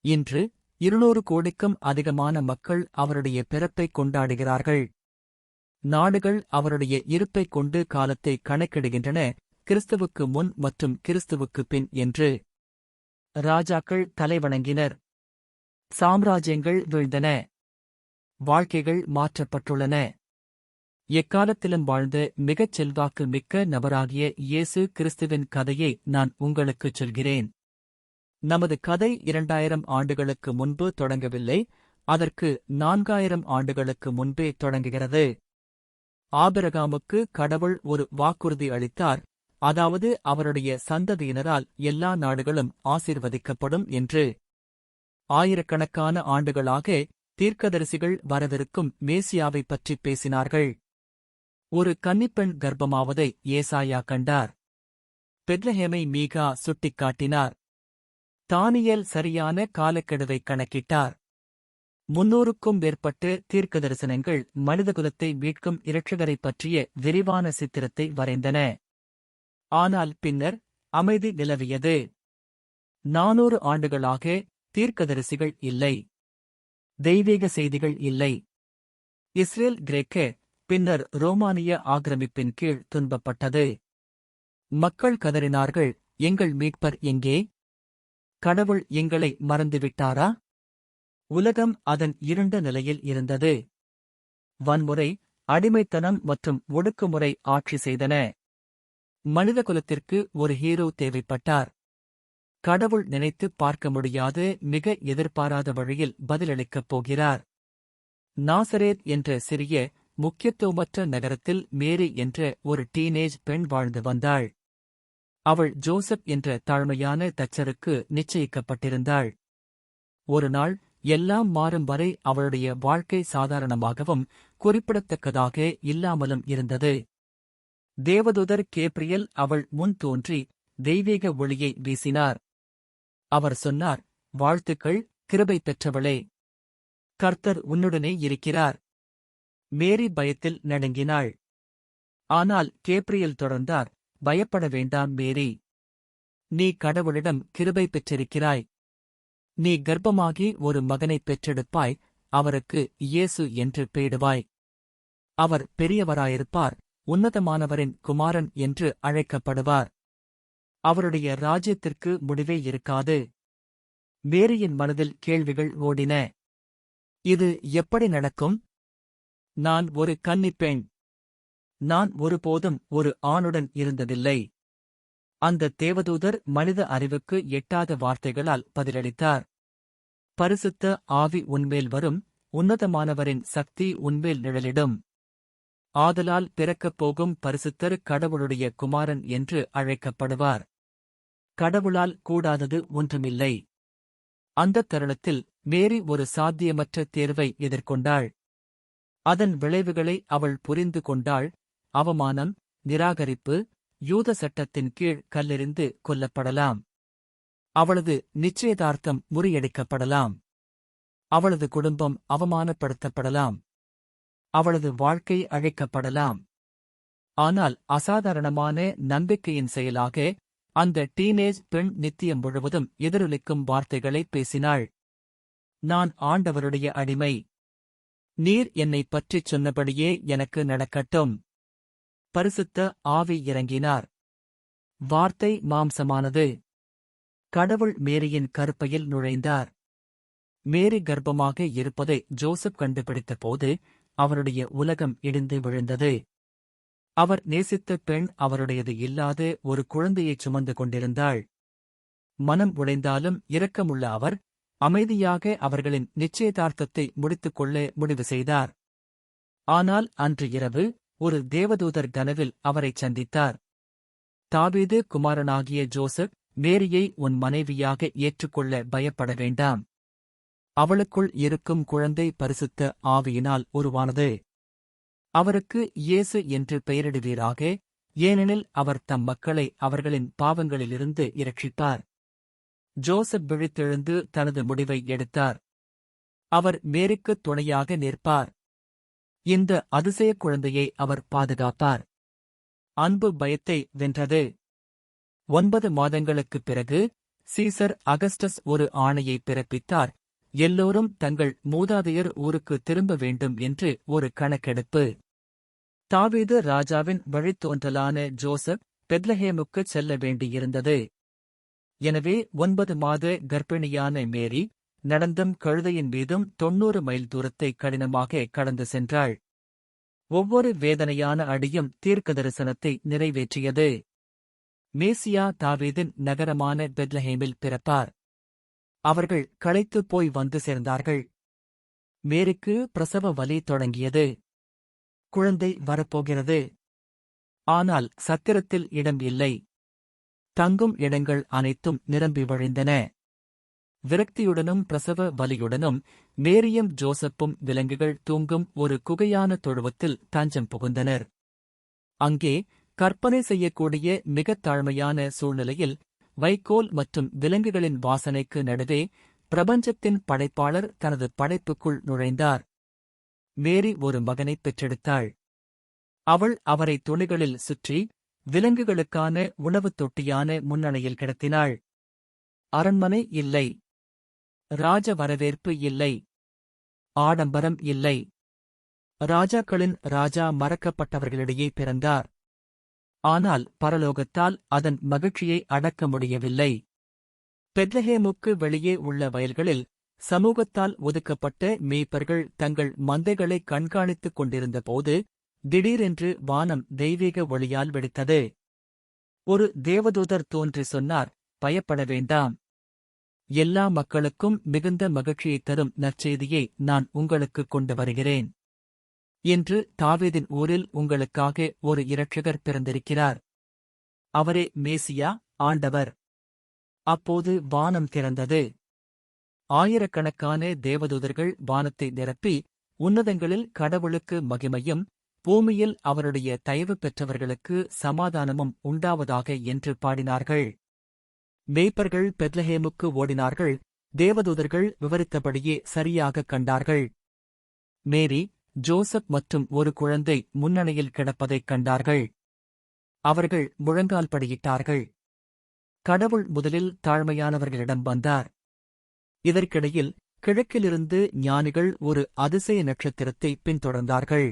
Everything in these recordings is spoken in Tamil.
இன்று 200 கோடிக்கும் அதிகமான மக்கள் அவருடைய பிறப்பைக் கொண்டாடுகிறார்கள். நாடுகள் அவருடைய இருப்பைக் கொண்டு காலத்தை கணக்கிடுகின்றன, கிறிஸ்துவுக்கு முன் மற்றும் கிறிஸ்துவுக்கு பின் என்று. ராஜாக்கள் தலைவணங்கினர். சாம்ராஜ்யங்கள் வீழ்ந்தன. வாழ்க்கைகள் மாற்றப்பட்டுள்ளன. எக்காலத்திலும் வாழ்ந்த மிகச் செல்வாக்கு மிக்க நபராகிய இயேசு கிறிஸ்துவின் கதையை நான் உங்களுக்குச் சொல்கிறேன். நமது கதை 2000 ஆண்டுகளுக்கு முன்பு தொடங்கவில்லை, அதற்கு 4000 ஆண்டுகளுக்கு முன்பே தொடங்குகிறது. ஆபிரகாமுக்கு கடவுள் ஒரு வாக்குறுதி அளித்தார், அதாவது அவருடைய சந்ததியினரால் எல்லா நாடுகளும் ஆசீர்வதிக்கப்படும் என்று. ஆயிரக்கணக்கான ஆண்டுகளாக தீர்க்கதரிசிகள் வரவிருக்கும் மேசியாவைப் பற்றிப் பேசினார்கள். ஒரு கன்னிப்பெண் கர்ப்பமாவதை ஏசாயா கண்டார். பெத்லஹேமை மீகா சுட்டிக்காட்டினார். தானியேல் சரியான காலக்கெடுவை கணக்கிட்டார். 300க்கும் மேற்பட்ட தீர்க்கதரிசனங்கள் மனிதகுலத்தை மீட்கும் இரட்சகரைப் பற்றிய விரிவான சித்திரத்தை வரைந்தன. ஆனால் பின்னர் அமைதி நிலவியது. 400 ஆண்டுகளாக தீர்க்கதரிசிகள் இல்லை. தெய்வீக செய்திகள் இல்லை. இஸ்ரேல் கிரேக்க, பின்னர் ரோமானிய ஆக்கிரமிப்பின் கீழ் துன்பப்பட்டது. மக்கள் கதறினார்கள், எங்கள் மீட்பர் எங்கே? கடவுள் எங்களை மறந்துவிட்டாரா? உலகம் அதன் இருண்ட நிலையில் இருந்தது. வன்முறை, அடிமைத்தனம் மற்றும் ஒடுக்குமுறை ஆட்சி செய்தன. மனிதகுலத்திற்கு ஒரு ஹீரோ தேவைப்பட்டார். கடவுள் நினைத்து பார்க்க முடியாத மிக எதிர்பாராத வழியில் பதிலளிக்கப் போகிறார். நாசரேத் என்ற சிறிய, முக்கியத்துவமற்ற நகரத்தில் மேரி என்ற ஒரு டீனேஜ் பெண் வாழ்ந்து வந்தாள். அவள் ஜோசப் என்ற தாழ்மையான தச்சருக்கு நிச்சயிக்கப்பட்டிருந்தாள். ஒரு நாள் எல்லாம் மாறும் வரை அவளுடைய வாழ்க்கை சாதாரணமாகவும் குறிப்பிடத்தக்கதாக இல்லாமலும் இருந்தது. தேவதூதர் கேப்ரியல் அவள் முன் தோன்றி தெய்வீக ஒளியை வீசினார். அவர் சொன்னார், வாழ்த்துக்கள், கிருபை பெற்றவளே, கர்த்தர் உன்னுடனே இருக்கிறார். மேரி பயத்தில் நடுங்கினாள். ஆனால் கேப்ரியல் தொடர்ந்தார், பயப்பட வேண்டாம் மேரி. நீ கடவுளிடம் கிருபை பெற்றிருக்கிறாய். நீ கர்ப்பமாகி ஒரு மகனைப் பெற்றெடுப்பாய், அவருக்கு இயேசு என்று பெயரிடுவாய். அவர் பெரியவராயிருப்பார், உன்னதமானவரின் குமாரன் என்று அழைக்கப்படுவார். அவருடைய ராஜ்யத்திற்கு முடிவே இருக்காது. மேரியின் மனதில் கேள்விகள் ஓடின. இது எப்படி நடக்கும்? நான் ஒரு கன்னிப்பெண். நான் ஒருபோதும் ஒரு ஆணுடன் இருந்ததில்லை. அந்த தேவதூதர் மனித அறிவுக்கு எட்டாத வார்த்தைகளால் பதிலளித்தார். பரிசுத்த ஆவி உன்மேல் வரும், உன்னதமானவரின் சக்தி உன்மேல் நிழலிடும். ஆதலால் பிறக்கப் போகும் பரிசுத்தர் கடவுளுடைய குமாரன் என்று அழைக்கப்படுவார். கடவுளால் கூடாதது ஒன்றுமில்லை. அந்தத் தருணத்தில் மேரி ஒரு சாத்தியமற்ற தேர்வை எதிர்கொண்டாள். அதன் விளைவுகளை அவள் புரிந்து கொண்டாள். அவமானம், நிராகரிப்பு, யூத சட்டத்தின் கீழ் கல்லெறிந்து கொல்லப்படலாம். அவளது நிச்சயதார்த்தம் முறியடிக்கப்படலாம். அவளது குடும்பம் அவமானப்படுத்தப்படலாம். அவளது வாழ்க்கை அழைக்கப்படலாம். ஆனால் அசாதாரணமான நம்பிக்கையின் செயலாக அந்த டீனேஜ் பெண் நித்தியம் முழுவதும் எதிரொலிக்கும் வார்த்தைகளை பேசினாள். நான் ஆண்டவருடைய அடிமை. நீர் என்னைப் பற்றிச் சொன்னபடியே எனக்கு நடக்கட்டும். பரிசுத்த ஆவி இறங்கினார். வார்த்தை மாம்சமானது. கடவுள் மேரியின் கருப்பையில் நுழைந்தார். மேரி கர்ப்பமாக இருப்பதை ஜோசப் கண்டுபிடித்த போது அவருடைய உலகம் இடிந்து விழுந்தது. அவர் நேசித்த பெண் அவருடையது இல்லாத ஒரு குழந்தையைச் சுமந்து கொண்டிருந்தாள். மனம் உடைந்தாலும் இரக்கமுள்ள அவர் அமைதியாக அவர்களின் நிச்சயதார்த்தத்தை முடித்துக்கொள்ள முடிவு செய்தார். ஆனால் அன்று இரவு ஒரு தேவதூதர் கனவில் அவரைச் சந்தித்தார். தாவீது குமாரனாகிய ஜோசப், மேரியை உன் மனைவியாக ஏற்றுக்கொள்ள பயப்பட வேண்டாம். அவளுக்குள் இருக்கும் குழந்தை பரிசுத்த ஆவியினால் உருவானது. அவருக்கு இயேசு என்று பெயரிடுவீராக, ஏனெனில் அவர் தம் மக்களை அவர்களின் பாவங்களிலிருந்து இரட்சிப்பார். ஜோசப் விழித்தெழுந்து தனது முடிவை எடுத்தார். அவர் மேரிக்குத் துணையாக நிற்பார். இந்த அதிசயக் குழந்தையை அவர் பாதுகாப்பார். அன்பு பயத்தை வென்றது. 9 மாதங்களுக்குப் பிறகு சீசர் அகஸ்டஸ் ஒரு ஆணையை பிறப்பித்தார். எல்லோரும் தங்கள் மூதாதையர் ஊருக்கு திரும்ப வேண்டும் என்று ஒரு கணக்கெடுப்பு. தாவீது ராஜாவின் வழித்தோன்றலான ஜோசப் பெத்லஹேமுக்குச் செல்ல வேண்டியிருந்தது. எனவே 9 மாத கர்ப்பிணியான மேரி நடந்தும் கழுதையின் மீதும் 90 மைல் தூரத்தை கடினமாக கடந்து சென்றாள். ஒவ்வொரு வேதனையான அடியும் தீர்க்கதரிசனத்தை நிறைவேற்றியது. மேசியா தாவீதின் நகரமான பெத்லஹேமில் பிறப்பார். அவர்கள் களைத்துப் போய் வந்து சேர்ந்தார்கள். மேரிக்கு பிரசவ வலி தொடங்கியது. குழந்தை வரப்போகிறது. ஆனால் சத்திரத்தில் இடம் இல்லை. தங்கும் இடங்கள் அனைத்தும் நிரம்பி வழிந்தன. விரக்தியுடனும் பிரசவ வலியுடனும் மேரியும் ஜோசப்பும் விலங்குகள் தூங்கும் ஒரு குகையான தொழுவத்தில் தஞ்சம் புகுந்தனர். அங்கே கற்பனை செய்யக்கூடிய மிகத் தாழ்மையான சூழ்நிலையில் வைக்கோல் மற்றும் விலங்குகளின் வாசனைக்கு நடுவே பிரபஞ்சத்தின் படைப்பாளர் தனது படைப்புக்குள் நுழைந்தார். மேரி ஒரு மகனைப் பெற்றெடுத்தாள். அவள் அவரை துணிகளில் சுற்றி விலங்குகளுக்கான உணவுத் தொட்டியான முன்னணையில் கிடத்தினாள். அரண்மனை இல்லை. ராஜ வரவேற்பு இல்லை. ஆடம்பரம் இல்லை. ராஜாக்களின் ராஜா மறக்கப்பட்டவர்களிடையே பிறந்தார். ஆனால் பரலோகத்தால் அதன் மகிழ்ச்சியை அடக்க முடியவில்லை. பெத்லஹேமுக்கு வெளியே உள்ள வயல்களில் சமூகத்தால் ஒதுக்கப்பட்ட மேய்ப்பர்கள் தங்கள் மந்தைகளை கண்காணித்துக் கொண்டிருந்தபோது திடீரென்று வானம் தெய்வீக ஒளியால் வெடித்தது. ஒரு தேவதூதர் தோன்றி சொன்னார், பயப்பட வேண்டாம். எல்லா மக்களுக்கும் மிகுந்த மகிழ்ச்சியைத் தரும் நற்செய்தியை நான் உங்களுக்குக் கொண்டு வருகிறேன். இன்று தாவீதின் ஊரில் உங்களுக்காக ஒரு இரட்சகர் பிறந்திருக்கிறார். அவரே மேசியா, ஆண்டவர். அப்போது வானம் திறந்தது. ஆயிரக்கணக்கான தேவதூதர்கள் வானத்தை நிரப்பி, உன்னதங்களில் கடவுளுக்கு மகிமையும், பூமியில் அவருடைய தயவு பெற்றவர்களுக்கு சமாதானமும் உண்டாவதாக என்று பாடினார்கள். மேய்ப்பர்கள் பெத்லஹேமுக்கு ஓடினார்கள். தேவதூதர்கள் விவரித்தபடியே சரியாகக் கண்டார்கள். மேரி, ஜோசப் மற்றும் ஒரு குழந்தை முன்னணியில் கிடப்பதைக் கண்டார்கள். அவர்கள் முழங்கால் படியிட்டார்கள். கடவுள் முதலில் தாழ்மையானவர்களிடம் வந்தார். இதற்கிடையில் கிழக்கிலிருந்து ஞானிகள் ஒரு அதிசய நட்சத்திரத்தை பின்தொடர்ந்தார்கள்.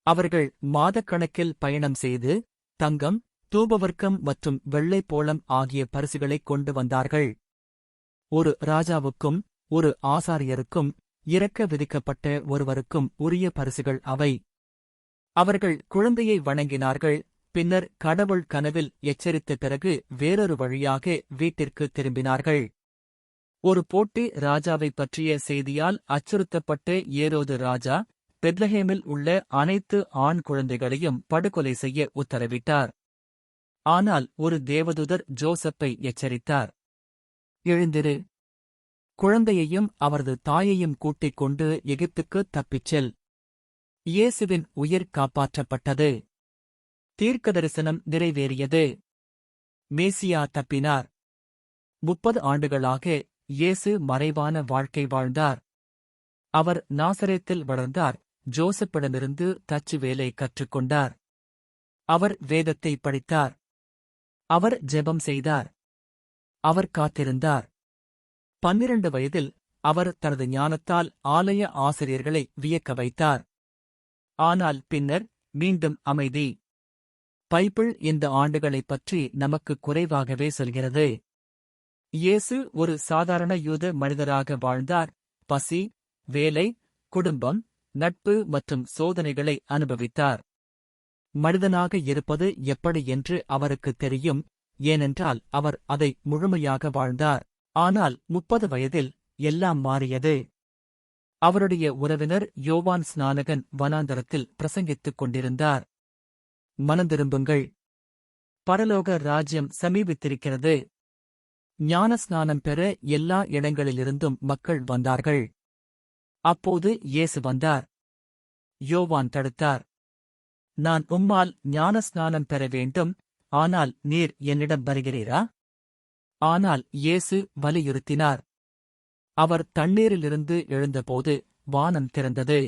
அவர்கள் மாதக்கணக்கில் பயணம் செய்து தங்கம், தூபவர்க்கம் மற்றும் வெள்ளைப்போளம் ஆகிய பரிசுகளைக் கொண்டு வந்தார்கள். ஒரு ராஜாவுக்கும் ஒரு ஆசாரியருக்கும் இறக்க விதிக்கப்பட்ட ஒருவருக்கும் உரிய பரிசுகள் அவை. அவர்கள் குழந்தையை வணங்கினார்கள். பின்னர் கடவுள் கனவில் எச்சரித்த பிறகு வேறொரு வழியாக வீட்டிற்கு திரும்பினார்கள். ஒரு போட்டி ராஜாவைப் பற்றிய செய்தியால் அச்சுறுத்தப்பட்ட ஏரோது ராஜா பெத்லஹேமில் உள்ள அனைத்து ஆண் குழந்தைகளையும் படுகொலை செய்ய உத்தரவிட்டார். ஆனால் ஒரு தேவதூதர் ஜோசப்பை எச்சரித்தார். எழுந்திரு. குழந்தையையும் அவரது தாயையும் கூட்டிக் கொண்டு எகிப்துக்குத் தப்பிச் செல். இயேசுவின் உயிர் காப்பாற்றப்பட்டது. தீர்க்கதரிசனம் நிறைவேறியது. மேசியா தப்பினார். 30 ஆண்டுகளாக இயேசு மறைவான வாழ்க்கை வாழ்ந்தார். அவர் நாசரேத்தில் வளர்ந்தார். ஜோசப்பிடமிருந்து தச்சு வேலை கற்றுக்கொண்டார். அவர் வேதத்தை படித்தார். அவர் ஜெபம் செய்தார். அவர் காத்திருந்தார். 12 வயதில் அவர் தனது ஞானத்தால் ஆலய ஆசிரியர்களை வியக்க வைத்தார். ஆனால் பின்னர் மீண்டும் அமைதி. பைபிள் இந்த ஆண்டுகளைப் பற்றி நமக்கு குறைவாகவே சொல்கிறது. இயேசு ஒரு சாதாரண யூத மனிதராக வாழ்ந்தார். பசி, வேலை, குடும்பம், நட்பு மற்றும் சோதனைகளை அனுபவித்தார். மனிதனாக இருப்பது எப்படி என்று அவருக்குத் தெரியும், ஏனென்றால் அவர் அதை முழுமையாக வாழ்ந்தார். ஆனால் 30 வயதில் எல்லாம் மாறியது. அவருடைய உறவினர் யோவான் ஸ்நானகன் வனாந்தரத்தில் பிரசங்கித்துக் கொண்டிருந்தார். மனந்திரும்புங்கள், பரலோக ராஜ்யம் சமீபித்திருக்கிறது. ஞானஸ்நானம் பெற எல்லா இடங்களிலிருந்தும் மக்கள் வந்தார்கள். அப்போது இயேசு வந்தார். யோவான் தடுத்தார். நான் உம்மால் ஞானஸ்நானம் பெற வேண்டும், ஆனால் நீர் என்னிடம் வருகிறீரா? ஆனால் இயேசு வலியுறுத்தினார். அவர் தண்ணீரிலிருந்து எழுந்தபோது வானம் திறந்தது.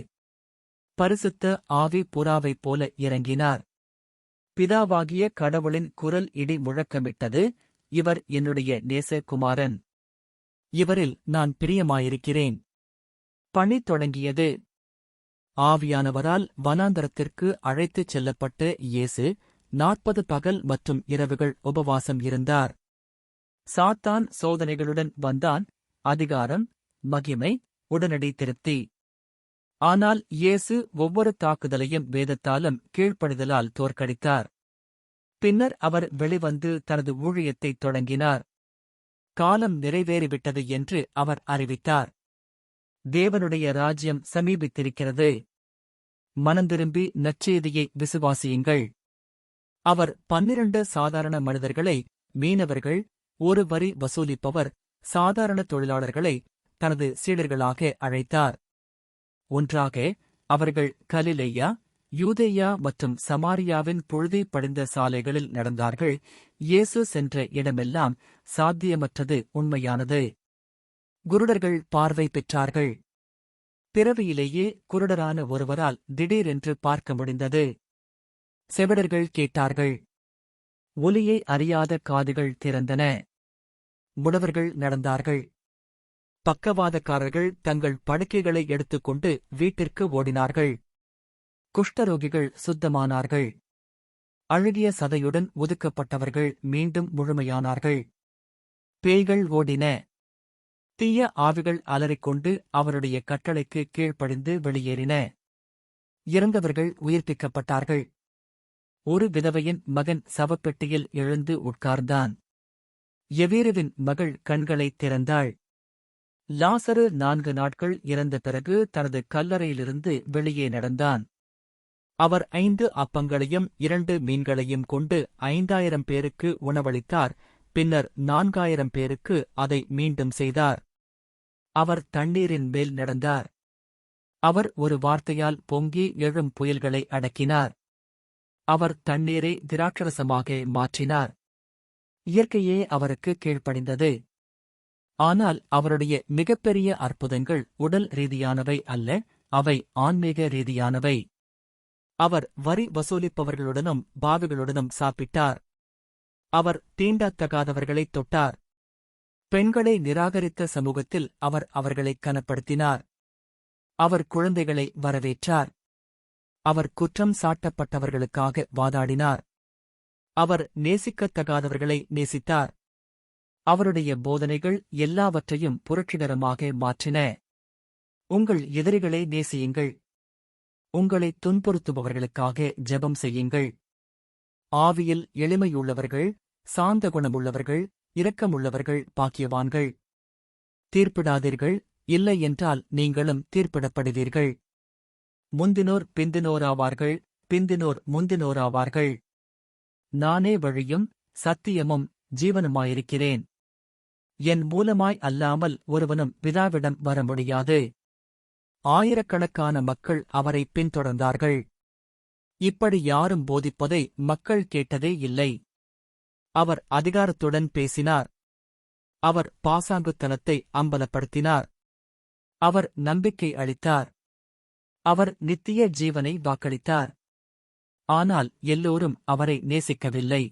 பரிசுத்த ஆவி புறாவைப் போல இறங்கினார். பிதாவாகிய கடவுளின் குரல் இடி முழக்கமிட்டது. இவர் என்னுடைய நேசகுமாரன். இவரில் நான் பிரியமாயிருக்கிறேன். பணி தொடங்கியது. ஆவியானவரால் வனாந்தரத்திற்கு அழைத்துச் செல்லப்பட்ட இயேசு 40 பகல் மற்றும் இரவுகள் உபவாசம் இருந்தார். சாத்தான் சோதனைகளுடன் வந்தான். அதிகாரம், மகிமை, உடனடி திருப்தி. ஆனால் இயேசு ஒவ்வொரு தாக்குதலையும் வேதத்தாலும் கீழ்ப்படிதலால் தோற்கடித்தார். பின்னர் அவர் வெளிவந்து தனது ஊழியத்தைத் தொடங்கினார். காலம் நிறைவேறிவிட்டது என்று அவர் அறிவித்தார். தேவனுடைய ராஜ்யம் சமீபித்திருக்கிறது. மனந்திரும்பி நற்செய்தியை விசுவாசியுங்கள். அவர் 12 சாதாரண மனிதர்களை, மீனவர்கள், ஒரு வரி வசூலிப்பவர், சாதாரண தொழிலாளர்களை தனது சீடர்களாக அழைத்தார். ஒன்றாக அவர்கள் கலிலேயா, யூதேயா மற்றும் சமாரியாவின் புழுதி படிந்த சாலைகளில் நடந்தார்கள். இயேசு சென்ற இடமெல்லாம் சாத்தியமற்றது உண்மையானது. குருடர்கள் பார்வை பெற்றார்கள். பிறவியிலேயே குருடரான ஒருவரால் திடீரென்று பார்க்க முடிந்தது. செவிடர்கள் கேட்டார்கள். ஒலியை அறியாத காதுகள் திறந்தன. முடவர்கள் நடந்தார்கள். பக்கவாதக்காரர்கள் தங்கள் படுக்கைகளை எடுத்துக்கொண்டு வீட்டிற்கு ஓடினார்கள். குஷ்டரோகிகள் சுத்தமானார்கள். அழுகிய சதையுடன் ஒதுக்கப்பட்டவர்கள் மீண்டும் முழுமையானார்கள். பேய்கள் ஓடின. தீய ஆவிகள் அலறிக்கொண்டு அவருடைய கட்டளைக்கு கீழ்ப்படிந்து வெளியேறின. இறந்தவர்கள் உயிர்ப்பிக்கப்பட்டார்கள். ஒரு விதவையின் மகன் சவப்பெட்டியில் எழுந்து உட்கார்ந்தான். எவீருவின் மகள் கண்களைத் திறந்தாள். லாசரு 4 நாட்கள் இறந்த பிறகு தனது கல்லறையிலிருந்து வெளியே நடந்தான். அவர் 5 அப்பங்களையும் 2 மீன்களையும் கொண்டு 5000 பேருக்கு உணவளித்தார். பின்னர் 4000 பேருக்கு அதை மீண்டும் செய்தார். அவர் தண்ணீரின் மேல் நடந்தார். அவர் ஒரு வார்த்தையால் பொங்கி எழும் புயல்களை அடக்கினார். அவர் தண்ணீரை திராட்சரசமாக மாற்றினார். இயற்கையே அவருக்கு கீழ்ப்படிந்தது. ஆனால் அவருடைய மிகப்பெரிய அற்புதங்கள் உடல் ரீதியானவை அல்ல, அவை ஆன்மீக ரீதியானவை. அவர் வரி வசூலிப்பவர்களுடனும் பாவிகளுடனும் சாப்பிட்டார். அவர் தீண்டத்தகாதவர்களைத் தொட்டார். பெண்களை நிராகரித்த சமூகத்தில் அவர் அவர்களைக் கனப்படுத்தினார். அவர் குழந்தைகளை வரவேற்றார். அவர் குற்றம் சாட்டப்பட்டவர்களுக்காக வாதாடினார். அவர் நேசிக்கத்தகாதவர்களை நேசித்தார். அவருடைய போதனைகள் எல்லாவற்றையும் புரட்சிகரமாக மாற்றின. உங்கள் எதிரிகளை நேசியுங்கள். உங்களை துன்புறுத்துபவர்களுக்காக ஜெபம் செய்யுங்கள். ஆவியில் எளிமையுள்ளவர்கள், சாந்த குணமுள்ளவர்கள், இரக்கமுள்ளவர்கள் பாக்கியவான்கள். தீர்ப்பிடாதீர்கள், இல்லை என்றால் நீங்களும் தீர்ப்பிடப்படுவீர்கள். முந்தினோர் பிந்தினோராவார்கள், பிந்தினோர் முந்தினோராவார்கள். நானே வழியும் சத்தியமும் ஜீவனுமாயிருக்கிறேன். என் மூலமாய் அல்லாமல் ஒருவனும் பிதாவிடம் வர முடியாது. ஆயிரக்கணக்கான மக்கள் அவரை பின்தொடர்ந்தார்கள். இப்படி யாரும் போதிப்பதை மக்கள் கேட்டதே இல்லை. அவர் அதிகாரத்துடன் பேசினார். அவர் பாசாங்குத்தனத்தை அம்பலப்படுத்தினார். அவர் நம்பிக்கை அளித்தார். அவர் நித்திய ஜீவனை வாக்களித்தார். ஆனால் எல்லோரும் அவரை நேசிக்கவில்லை.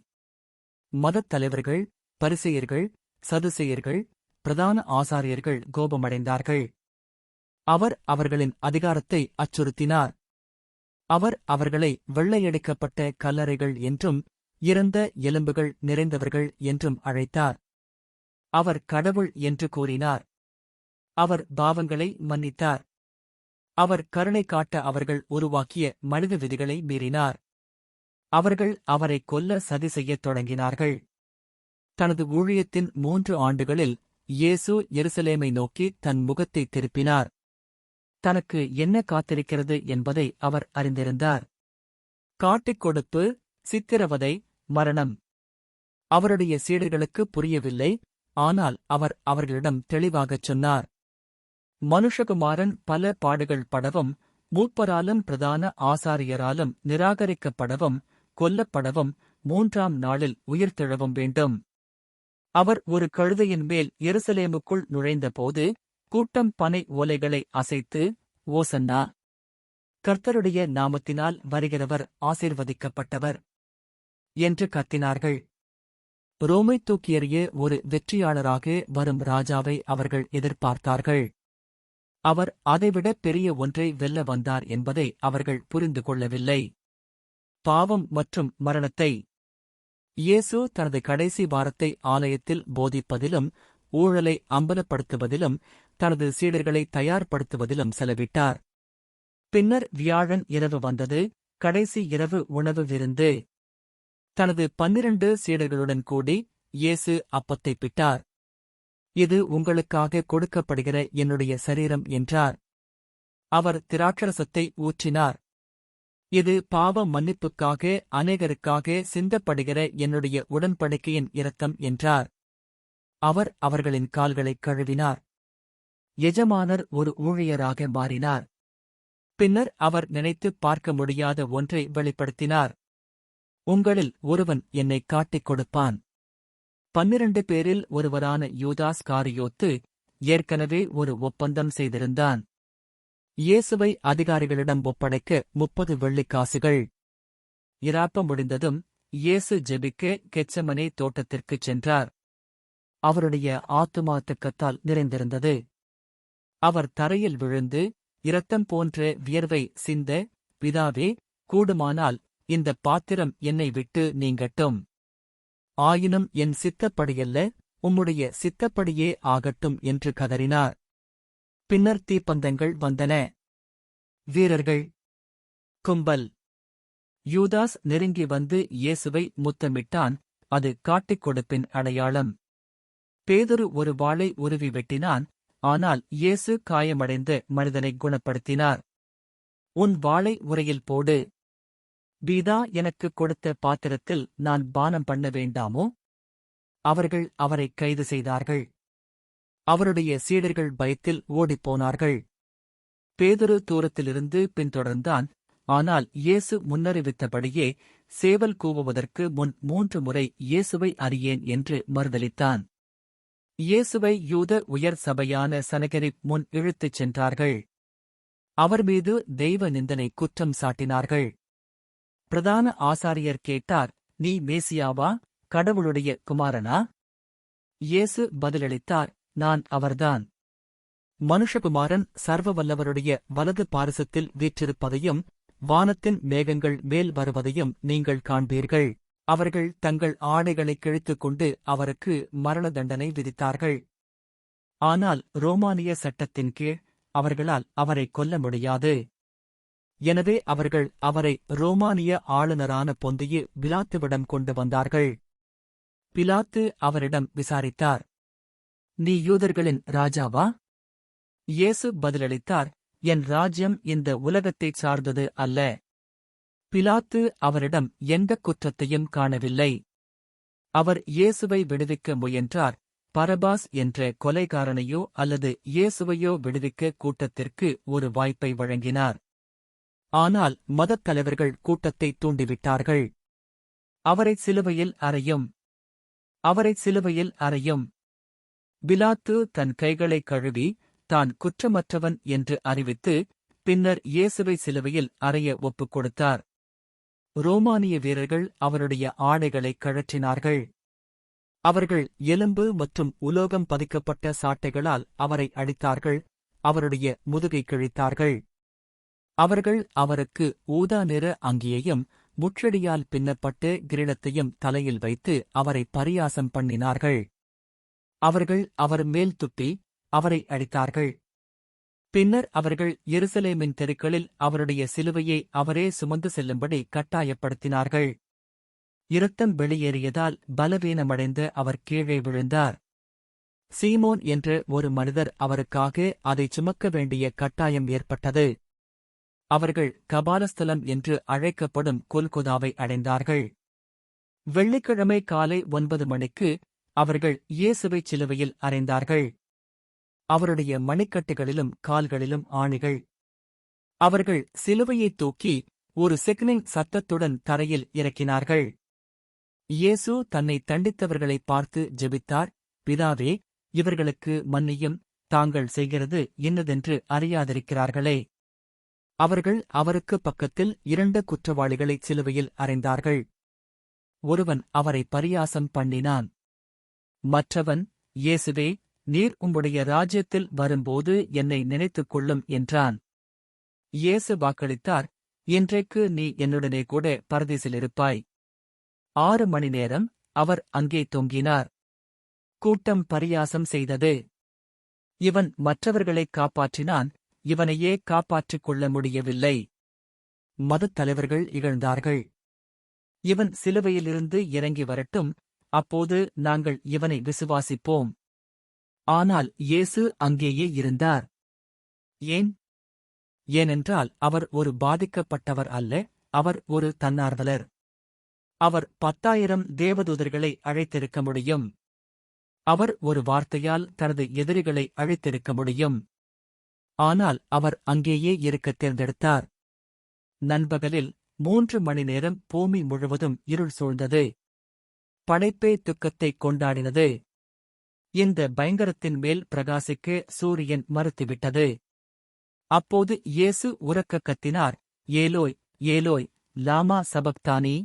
மதத் தலைவர்கள், பரிசேயர்கள், சதுசேயர்கள், பிரதான ஆசாரியர்கள் கோபமடைந்தார்கள். அவர் அவர்களின் அதிகாரத்தை அச்சுறுத்தினார். அவர் அவர்களை வெள்ளையடிக்கப்பட்ட கல்லறைகள் என்றும் இறந்த எலும்புகள் நிறைந்தவர்கள் என்றும் அழைத்தார். அவர் கடவுள் என்று கூறினார். அவர் பாவங்களை மன்னித்தார். அவர் கருணை காட்ட அவர்கள் உருவாக்கிய மனித விதிகளை மீறினார். அவர்கள் அவரை கொல்ல சதி செய்யத் தொடங்கினார்கள். தனது ஊழியத்தின் 3 ஆண்டுகளில் இயேசு எருசலேமை நோக்கி தன் முகத்தை திருப்பினார். தனக்கு என்ன காத்திருக்கிறது என்பதை அவர் அறிந்திருந்தார். காட்டிக் கொடுப்பு, சித்திரவதை, மரணம். அவருடைய சீடர்களுக்கு புரியவில்லை, ஆனால் அவர் அவர்களிடம் தெளிவாகச் சொன்னார். மனுஷகுமாரன் பல பாடுகள் படவும், மூப்பராலும் பிரதான ஆசாரியராலும் நிராகரிக்கப்படவும், கொல்லப்படவும், 3ஆம் நாளில் உயிர்த்தெழவும் வேண்டும். அவர் ஒரு கழுதையின் மேல் எருசலேமுக்குள் நுழைந்தபோது கூட்டம் பனை ஓலைகளை அசைத்து, ஓசன்னா, கர்த்தருடைய நாமத்தினால் வருகிறவர் ஆசீர்வதிக்கப்பட்டவர் என்று கத்தினார்கள். ரோமை தூக்கி எறிய ஒரு வெற்றியாளராக வரும் ராஜாவை அவர்கள் எதிர்பார்த்தார்கள். அவர் அதைவிட பெரிய ஒன்றை வெல்ல வந்தார் என்பதை அவர்கள் புரிந்து கொள்ளவில்லை. பாவம் மற்றும் மரணத்தை. இயேசு தனது கடைசி வாரத்தை ஆலயத்தில் போதிப்பதிலும் ஊழலை அம்பலப்படுத்துவதிலும் தனது சீடர்களை தயார்படுத்துவதிலும் செலவிட்டார். பின்னர் வியாழன் இரவு வந்தது, கடைசி இரவு உணவு விருந்து. தனது 12 சீடர்களுடன் கூடி இயேசு அப்பத்தைப் பிட்டார். இது உங்களுக்காக கொடுக்கப்படுகிற என்னுடைய சரீரம் என்றார். அவர் திராட்சரசத்தை ஊற்றினார். இது பாவ மன்னிப்புக்காக அநேகருக்காக சிந்தப்படுகிற என்னுடைய உடன்படிக்கையின் இரத்தம் என்றார். அவர் அவர்களின் கால்களைக் கழுவினார். எஜமானர் ஒரு ஊழியராக மாறினார். பின்னர் அவர் நினைத்துப் பார்க்க முடியாத ஒன்றை வெளிப்படுத்தினார். உங்களில் ஒருவன் என்னைக் காட்டிக் கொடுப்பான். 12 பேரில் ஒருவரான யூதாஸ் காரியோத்து ஏற்கனவே ஒரு ஒப்பந்தம் செய்திருந்தான். இயேசுவை அதிகாரிகளிடம் ஒப்படைக்க 30 வெள்ளிக்காசுகள். இராப்ப முடிந்ததும் இயேசு ஜெபிக்க கெத்செமனே தோட்டத்திற்குச் சென்றார். அவருடைய ஆத்துமா துக்கத்தால் நிறைந்திருந்தது. அவர் தரையில் விழுந்து இரத்தம் போன்ற வியர்வை சிந்த, பிதாவே, கூடுமானால் இந்த பாத்திரம் என்னை விட்டு நீங்கட்டும். ஆயினும் என் சித்தப்படியல்ல, உம்முடைய சித்தப்படியே ஆகட்டும் என்று கதறினார். பின்னர் தீப்பந்தங்கள் வந்தன. வீரர்கள், கும்பல். யூதாஸ் நெருங்கி வந்து இயேசுவை முத்தமிட்டான். அது காட்டிக் கொடுப்பின் அடையாளம். பேதுரு ஒரு வாளை உருவி வெட்டினான். ஆனால் இயேசு காயமடைந்த மனிதனை குணப்படுத்தினார். உன் வாளை உறையில் போடு. பீதா எனக்குக் கொடுத்த பாத்திரத்தில் நான் பானம் பண்ண வேண்டாமோ? அவர்கள் அவரை கைது செய்தார்கள். அவருடைய சீடர்கள் பயத்தில் ஓடிப்போனார்கள். பேதுரு தூரத்திலிருந்து பின்தொடர்ந்தான். ஆனால் இயேசு முன்னறிவித்தபடியே சேவல் கூவுவதற்கு முன் 3 முறை இயேசுவை அறியேன் என்று மறுதலித்தான். இயேசுவை யூத உயர் சபையான சனகரிப் முன் இழுத்துச் சென்றார்கள். அவர் மீது தெய்வ நிந்தனை குற்றம் சாட்டினார்கள். பிரதான ஆசாரியர் கேட்டார், நீ மேசியாவா, கடவுளுடைய குமாரனா? இயேசு பதிலளித்தார், நான் அவர்தான். மனுஷகுமாரன் சர்வவல்லவருடைய வலது பாரிசத்தில் வீற்றிருப்பதையும் வானத்தின் மேகங்கள் மேல் வருவதையும் நீங்கள் காண்பீர்கள். அவர்கள் தங்கள் ஆடைகளைக் கிழித்துக் கொண்டு அவருக்கு மரண தண்டனை விதித்தார்கள். ஆனால் ரோமானிய சட்டத்தின் கீழ் அவர்களால் அவரை கொல்ல முடியாது. எனவே அவர்கள் அவரை ரோமானிய ஆளுநரான பொந்தியு பிலாத்துவிடம் கொண்டு வந்தார்கள். பிலாத்து அவரிடம் விசாரித்தார், நீ யூதர்களின் ராஜாவா? இயேசு பதிலளித்தார், என் ராஜ்யம் இந்த உலகத்தைச் சார்ந்தது அல்ல. பிலாத்து அவரிடம் எந்தக் குற்றத்தையும் காணவில்லை. அவர் இயேசுவை விடுவிக்க முயன்றார். பரபாஸ் என்ற கொலைகாரனையோ அல்லது இயேசுவையோ விடுவிக்க கூட்டத்திற்கு ஒரு வாய்ப்பை வழங்கினார். ஆனால் மதத் தலைவர்கள் கூட்டத்தை தூண்டிவிட்டார்கள். அவரைச் சிலுவையில் அறையும், அவரைச் சிலுவையில் அறையும். பிலாத்து தன் கைகளைக் கழுவி தான் குற்றமற்றவன் என்று அறிவித்து பின்னர் இயேசுவை சிலுவையில் அறைய ஒப்புக் கொடுத்தார். ரோமானிய வீரர்கள் அவருடைய ஆடைகளைக் கழற்றினார்கள். அவர்கள் எலும்பு மற்றும் உலோகம் பதிக்கப்பட்ட சாட்டைகளால் அவரை அடித்தார்கள். அவருடைய முதுகை கிழித்தார்கள். அவர்கள் அவருக்கு ஊதா நிற அங்கியையும் முட்செடியால் பின்னப்பட்டு கிரீடத்தையும் தலையில் வைத்து அவரை பரியாசம் பண்ணினார்கள். அவர்கள் அவர் மேல் துப்பி அவரை அடித்தார்கள். பின்னர் அவர்கள் எருசலேமின் தெருக்களில் அவருடைய சிலுவையை அவரே சுமந்து செல்லும்படி கட்டாயப்படுத்தினார்கள். இரத்தம் வெளியேறியதால் பலவீனமடைந்த அவர் கீழே விழுந்தார். சீமோன் என்ற ஒரு மனிதர் அவருக்காக அதைச் சுமக்க வேண்டிய கட்டாயம் ஏற்பட்டது. அவர்கள் கபாலஸ்தலம் என்று அழைக்கப்படும் கொல்கொதாவை அடைந்தார்கள். வெள்ளிக்கிழமை காலை 9 மணிக்கு அவர்கள் இயேசுவைச் சிலுவையில் அறைந்தார்கள். அவருடைய மணிக்கட்டுகளிலும் கால்களிலும் ஆணிகள். அவர்கள் சிலுவையைத் தூக்கி ஒரு சிக்னிங் சத்தத்துடன் தரையில் இறக்கினார்கள். இயேசு தன்னை தண்டித்தவர்களைப் பார்த்து ஜெபித்தார், பிதாவே, இவர்களுக்கு மன்னியும், தாங்கள் செய்கிறது இன்னதென்று அறியாதிருக்கிறார்களே. அவர்கள் அவருக்கு பக்கத்தில் 2 குற்றவாளிகளைச் சிலுவையில் அறைந்தார்கள். ஒருவன் அவரை பரியாசம் பண்ணினான். மற்றவன், இயேசுவே, நீர் உம்முடைய ராஜ்யத்தில் வரும்போது என்னை நினைத்துக் கொள்ளும் என்றான். இயேசு வாக்களித்தார், இன்றைக்கு நீ என்னுடனே கூட பரதீசிலிருப்பாய். 6 மணி நேரம் அவர் அங்கே தொங்கினார். கூட்டம் பரியாசம் செய்தது. இவன் மற்றவர்களைக் காப்பாற்றினான், இவனையே காப்பாற்றிக் கொள்ள முடியவில்லை. மதத் தலைவர்கள் இகழ்ந்தார்கள். இவன் சிலுவையிலிருந்து இறங்கி வரட்டும், அப்போது நாங்கள் இவனை விசுவாசிப்போம். ஆனால் இயேசு அங்கேயே இருந்தார். ஏன்? ஏனென்றால் அவர் ஒரு பாதிக்கப்பட்டவர் அல்ல, அவர் ஒரு தன்னார்வலர். அவர் 10,000 தேவதூதர்களை அழைத்திருக்க முடியும். அவர் ஒரு வார்த்தையால் தனது எதிரிகளை அழைத்திருக்க முடியும். ஆனால் அவர் அங்கேயே இருக்கத் தேர்ந்தெடுத்தார். நண்பகலில் 3 மணி நேரம் பூமி முழுவதும் இருள் சூழ்ந்தது. படைப்பே துக்கத்தைக் கொண்டாடினது. இந்த பயங்கரத்தின் மேல் பிரகாசிக்க சூரியன் மறுத்துவிட்டது. அப்போது இயேசு உரக்கக் கத்தினார், ஏலோய், ஏலோய், லாமா சபக்தானி?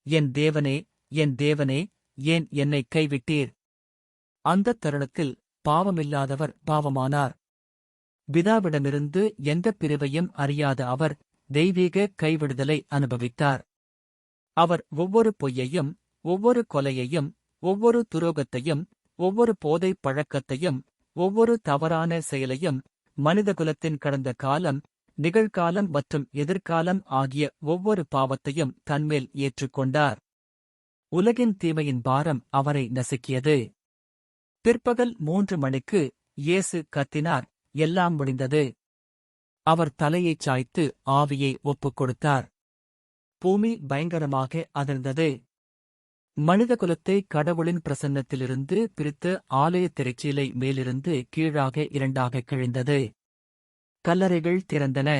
என் தேவனே, என் தேவனே, ஏன் என்னைக் கைவிட்டீர்? அந்தத் தருணத்தில் பாவமில்லாதவர் பாவமானார். பிதாவிடமிருந்து எந்தப் பிரிவையும் அறியாத அவர் தெய்வீக கைவிடுதலை அனுபவித்தார். அவர் ஒவ்வொரு பொய்யையும், ஒவ்வொரு கொலையையும், ஒவ்வொரு துரோகத்தையும், ஒவ்வொரு போதைப் பழக்கத்தையும், ஒவ்வொரு தவறான செயலையும், மனிதகுலத்தின் கடந்த காலம், நிகழ்காலம் மற்றும் எதிர்காலம் ஆகிய ஒவ்வொரு பாவத்தையும் தன்மேல் ஏற்றுக்கொண்டார். உலகின் தீமையின் பாரம் அவரை நசுக்கியது. பிற்பகல் 3 மணிக்கு இயேசு கத்தினார், எல்லாம் முடிந்தது. அவர் தலையைச் சாய்த்து ஆவியை ஒப்புக் கொடுத்தார். பூமி பயங்கரமாக அதிர்ந்தது. மனிதகுலத்தை கடவுளின் பிரசன்னத்திலிருந்து பிரித்து ஆலயத் திரைச்சீலை மேலிருந்து கீழாக 2ஆக கிழிந்தது. கல்லறைகள் திறந்தன.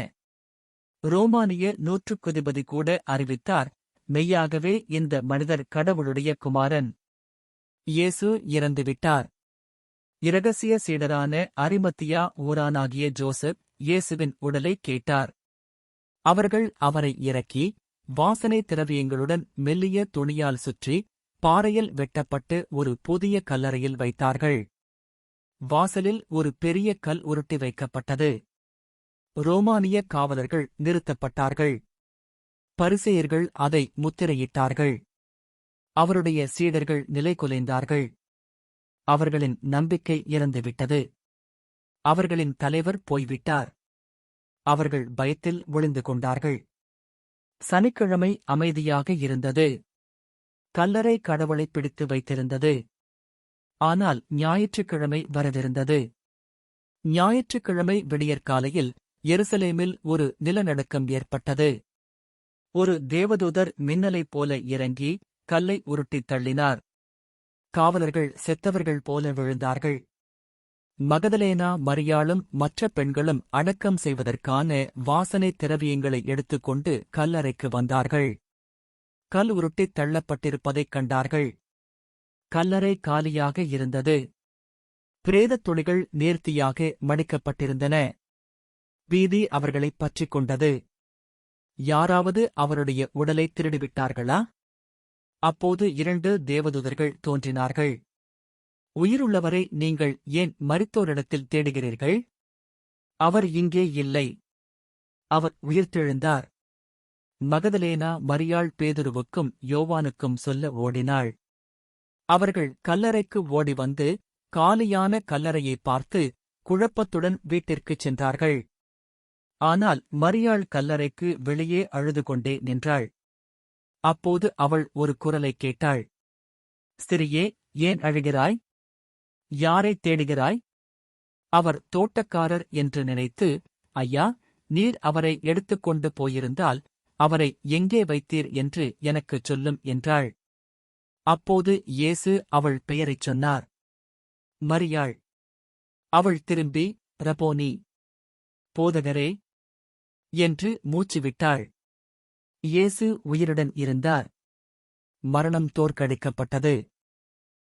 ரோமானிய நூற்றுக்கதிபதி கூட அறிவித்தார், மெய்யாகவே இந்த மனிதர் கடவுளுடைய குமாரன். இயேசு இறந்துவிட்டார். இரகசிய சீடரான அரிமத்தியா ஊரானாகிய ஜோசப் இயேசுவின் உடலைக் கேட்டார். அவர்கள் அவரை இறக்கி, வாசனை திரவியங்களுடன் மெல்லிய துணியால் சுற்றி, பாறையில் வெட்டப்பட்டு ஒரு புதிய கல்லறையில் வைத்தார்கள். வாசலில் ஒரு பெரிய கல் உருட்டி வைக்கப்பட்டது. ரோமானிய காவலர்கள் நிறுத்தப்பட்டார்கள். பரிசேயர்கள் அதை முத்திரையிட்டார்கள். அவருடைய சீடர்கள் நிலைகுலைந்தார்கள். அவர்களின் நம்பிக்கை இறந்துவிட்டது. அவர்களின் தலைவர் போய்விட்டார். அவர்கள் பயத்தில் ஒளிந்து கொண்டார்கள். சனிக்கிழமை அமைதியாக இருந்தது. கல்லறை கடவுளைப் பிடித்து வைத்திருந்தது. ஆனால் ஞாயிற்றுக்கிழமை வரவிருந்தது. ஞாயிற்றுக்கிழமை விடியற்காலையில் எருசலேமில் ஒரு நிலநடுக்கம் ஏற்பட்டது. ஒரு தேவதூதர் மின்னலைப் போல இறங்கி கல்லை உருட்டித் தள்ளினார். காவலர்கள் செத்தவர்கள் போல விழுந்தார்கள். மகதலேனா மரியாளும் மற்ற பெண்களும் அடக்கம் செய்வதற்கான வாசனை திரவியங்களை எடுத்துக்கொண்டு கல்லறைக்கு வந்தார்கள். கல் உருட்டித் தள்ளப்பட்டிருப்பதைக் கண்டார்கள். கல்லறை காலியாக இருந்தது. பிரேதத் துளிகள் நேர்த்தியாக மடிக்கப்பட்டிருந்தன. பீதி அவர்களைப் பற்றிக் கொண்டது. யாராவது அவருடைய உடலை திருடிவிட்டார்களா? அப்போது 2 தேவதூதர்கள் தோன்றினார்கள். உயிருள்ளவரை நீங்கள் ஏன் மரித்தோரிடத்தில் தேடுகிறீர்கள்? அவர் இங்கே இல்லை. அவர் உயிர்த்தெழுந்தார். மகதலேனா மரியாள் பேதுருவுக்கும் யோவானுக்கும் சொல்ல ஓடினாள். அவர்கள் கல்லறைக்கு ஓடி வந்து காலியான கல்லறையைப் பார்த்து குழப்பத்துடன் வீட்டிற்குச் சென்றார்கள். ஆனால் மரியாள் கல்லறைக்கு வெளியே அழுது கொண்டே நின்றாள். அப்போது அவள் ஒரு குரலைக் கேட்டாள். ஸ்திரியே, ஏன் அழுகிறாய்? யாரைத் தேடுகிறாய்? அவர் தோட்டக்காரர் என்று நினைத்து, ஐயா, நீர் அவரை எடுத்துக்கொண்டு போயிருந்தால் அவரை எங்கே வைத்தீர் என்று எனக்குச் சொல்லும் என்றாள். அப்போது இயேசு அவள் பெயரைச் சொன்னார். மரியாள். அவள் திரும்பி, ரபோனி, போதகரே என்று மூச்சுவிட்டாள். இயேசு உயிருடன் இருந்தார். மரணம் தோற்கடிக்கப்பட்டது.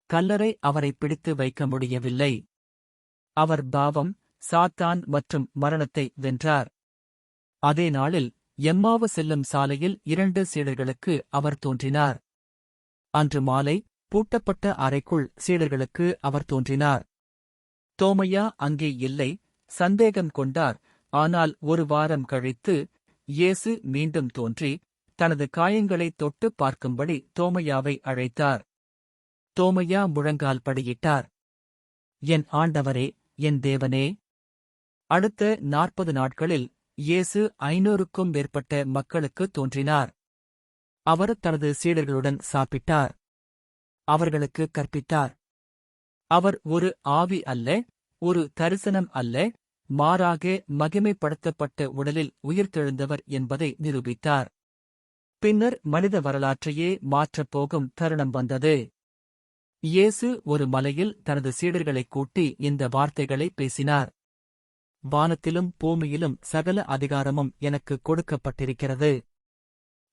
கல்லறை அவரை பிடித்து வைக்க முடியவில்லை. அவர் பாவம், சாத்தான் மற்றும் மரணத்தை வென்றார். அதே நாளில் எம்மாவு செல்லும் சாலையில் 2 சீடர்களுக்கு அவர் தோன்றினார். அன்று மாலை பூட்டப்பட்ட அறைக்குள் சீடர்களுக்கு அவர் தோன்றினார். தோமையா அங்கே இல்லை, சந்தேகம் கொண்டார். ஆனால் ஒரு வாரம் கழித்து இயேசு மீண்டும் தோன்றி தனது காயங்களை தொட்டுப் பார்க்கும்படி தோமையாவை அழைத்தார். தோமையா முழங்கால் படியிட்டார். என் ஆண்டவரே, என் தேவனே! அடுத்த 40 நாட்களில் இயேசு 500க்கும் மேற்பட்ட மக்களுக்கு தோன்றினார். அவர் தனது சீடர்களுடன் சாப்பிட்டார். அவர்களுக்கு கற்பித்தார். அவர் ஒரு ஆவி அல்ல, ஒரு தரிசனம் அல்ல, மாறாக மகிமைப்படுத்தப்பட்ட உடலில் உயிர்த்தெழுந்தவர் என்பதை நிரூபித்தார். பின்னர் மனித வரலாற்றையே மாற்றப் போகும் தருணம் வந்தது. இயேசு ஒரு மலையில் தனது சீடர்களைக் கூட்டி இந்த வார்த்தைகளை பேசினார். வானத்திலும் பூமியிலும் சகல அதிகாரமும் எனக்கு கொடுக்கப்பட்டிருக்கிறது.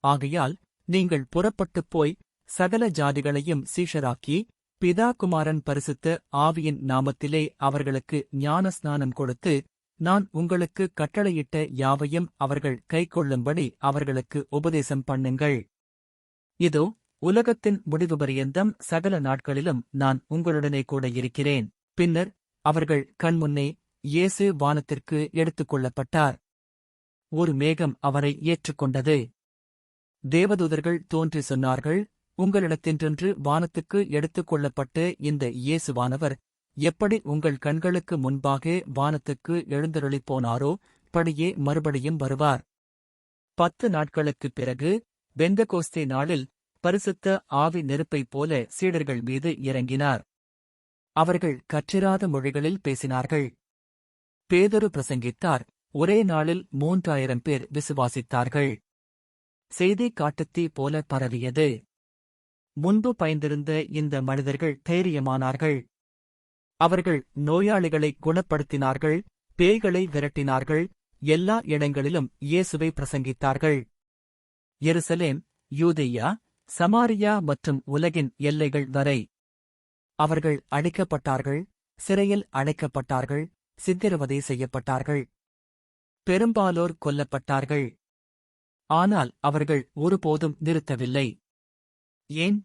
ஆகையால் நீங்கள் புறப்பட்டுப் போய் சகல ஜாதிகளையும் சீஷராக்கி, பிதா குமாரன் பரிசுத்த ஆவியின் நாமத்திலே அவர்களுக்கு ஞானஸ்நானம் கொடுத்து, நான் உங்களுக்கு கட்டளையிட்ட யாவையும் அவர்கள் கைக்கொள்ளும்படி அவர்களுக்கு உபதேசம் பண்ணுங்கள். இதோ, உலகத்தின் முடிவு பரியந்தம் சகல நாட்களிலும் நான் உங்களுடனே கூட இருக்கிறேன். பின்னர் அவர்கள் கண்முன்னே இயேசு வானத்திற்கு எடுத்துக் கொள்ளப்பட்டார். ஒரு மேகம் அவரை ஏற்றுக்கொண்டது. தேவதூதர்கள் தோன்றி சொன்னார்கள், உங்களிடத்தின்றென்று வானத்துக்கு எடுத்துக் கொள்ளப்பட்ட இந்த இயேசுவானவர் எப்படி உங்கள் கண்களுக்கு முன்பாக வானத்துக்கு எழுந்தருளிப் போனாரோ படியே மறுபடியும் வருவார். 10 நாட்களுக்குப் பிறகு பெந்தகோஸ்தே நாளில் பரிசுத்த ஆவி நெருப்பைப் போல சீடர்கள் மீது இறங்கினார். அவர்கள் கற்றிராத மொழிகளில் பேசினார்கள். பேதுரு பிரசங்கித்தார். ஒரே நாளில் 3000 பேர் விசுவாசித்தார்கள். செய்தி காட்டுத்தீ போல பரவியது. முன்பு பயந்திருந்த இந்த மனிதர்கள் தைரியமானார்கள். அவர்கள் நோயாளிகளை குணப்படுத்தினார்கள், பேய்களை விரட்டினார்கள், எல்லா இடங்களிலும் இயேசுவை பிரசங்கித்தார்கள். எருசலேம், யூதேயா, சமாரியா மற்றும் உலகின் எல்லைகள் வரை. அவர்கள் அடிக்கப்பட்டார்கள், சிறையில் அடைக்கப்பட்டார்கள், சித்திரவதை செய்யப்பட்டார்கள். பெரும்பாலோர் கொல்லப்பட்டார்கள். ஆனால் அவர்கள் ஒருபோதும் நிறுத்தவில்லை. ஏன்?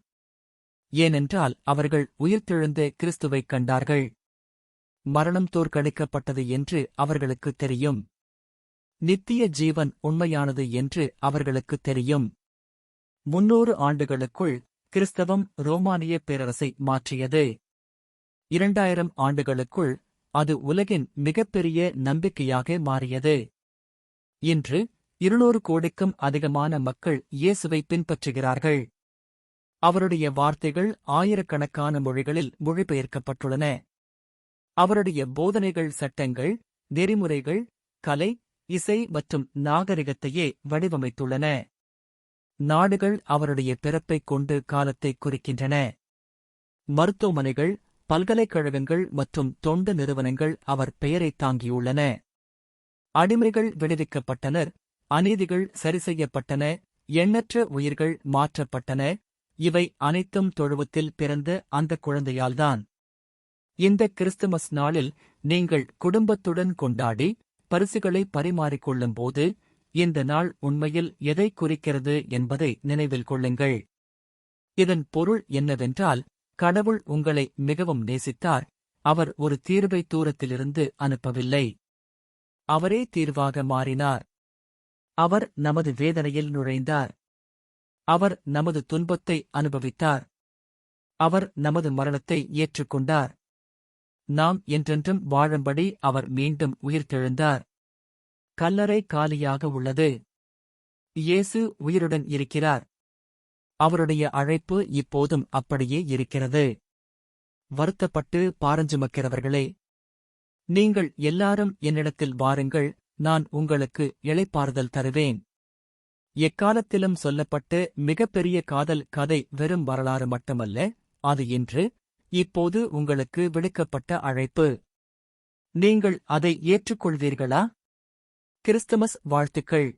ஏனென்றால் அவர்கள் உயிர்த்தெழுந்த கிறிஸ்துவைக் கண்டார்கள். மரணம் தோற்கடிக்கப்பட்டது என்று அவர்களுக்குத் தெரியும். நித்திய ஜீவன் உண்மையானது என்று அவர்களுக்குத் தெரியும். 300 ஆண்டுகளுக்குள் கிறிஸ்தவம் ரோமானிய பேரரசை மாற்றியது. 2000 ஆண்டுகளுக்குள் அது உலகின் மிகப்பெரிய நம்பிக்கையாக மாறியது. இன்று 200 கோடிக்கும் அதிகமான மக்கள் இயேசுவை பின்பற்றுகிறார்கள். அவருடைய வார்த்தைகள் ஆயிரக்கணக்கான மொழிகளில் மொழிபெயர்க்கப்பட்டுள்ளன. அவருடைய போதனைகள் சட்டங்கள், நெறிமுறைகள், கலை, இசை மற்றும் நாகரிகத்தையே வடிவமைத்துள்ளன. நாடுகள் அவருடைய பிறப்பைக் கொண்டு காலத்தைக் குறிக்கின்றன. மருத்துவமனைகள், பல்கலைக்கழகங்கள் மற்றும் தொண்டு நிறுவனங்கள் அவர் பெயரைத் தாங்கியுள்ளன. அடிமைகள் விடுவிக்கப்பட்டனர், அநீதிகள் சரிசெய்யப்பட்டன, எண்ணற்ற உயிர்கள் மாற்றப்பட்டன. இவை அனைத்தும் தொழுவத்தில் பிறந்த அந்த குழந்தையால்தான். இந்த கிறிஸ்துமஸ் நாளில் நீங்கள் குடும்பத்துடன் கொண்டாடி பரிசுகளை பரிமாறிக்கொள்ளும்போது இந்த நாள் உண்மையில் எதை குறிக்கிறது என்பதை நினைவில் கொள்ளுங்கள். இதன் பொருள் என்னவென்றால், கடவுள் உங்களை மிகவும் நேசித்தார். அவர் ஒரு தீர்வை தூரத்திலிருந்து அனுப்பவில்லை. அவரே தீர்வாக மாறினார். அவர் நமது வேதனையில் நுழைந்தார். அவர் நமது துன்பத்தை அனுபவித்தார். அவர் நமது மரணத்தை ஏற்றுக்கொண்டார். நாம் என்றென்றும் வாழும்படி அவர் மீண்டும் உயிர்த்தெழுந்தார். கல்லறை காலியாக உள்ளது. இயேசு உயிருடன் இருக்கிறார். அவருடைய அழைப்பு இப்போதும் அப்படியே இருக்கிறது. வருத்தப்பட்டு பாரஞ்சுமக்கிறவர்களே, நீங்கள் எல்லாரும் என்னிடத்தில் வாருங்கள், நான் உங்களுக்கு இளைப்பாறுதல் தருவேன். எக்காலத்திலும் சொல்லப்பட்ட மிகப்பெரிய காதல் கதை வெறும் வரலாறு மட்டுமல்ல, அது இன்று, இப்போது உங்களுக்கு விடுக்கப்பட்ட அழைப்பு. நீங்கள் அதை ஏற்றுக்கொள்வீர்களா? கிறிஸ்துமஸ் வாழ்த்துக்கள்.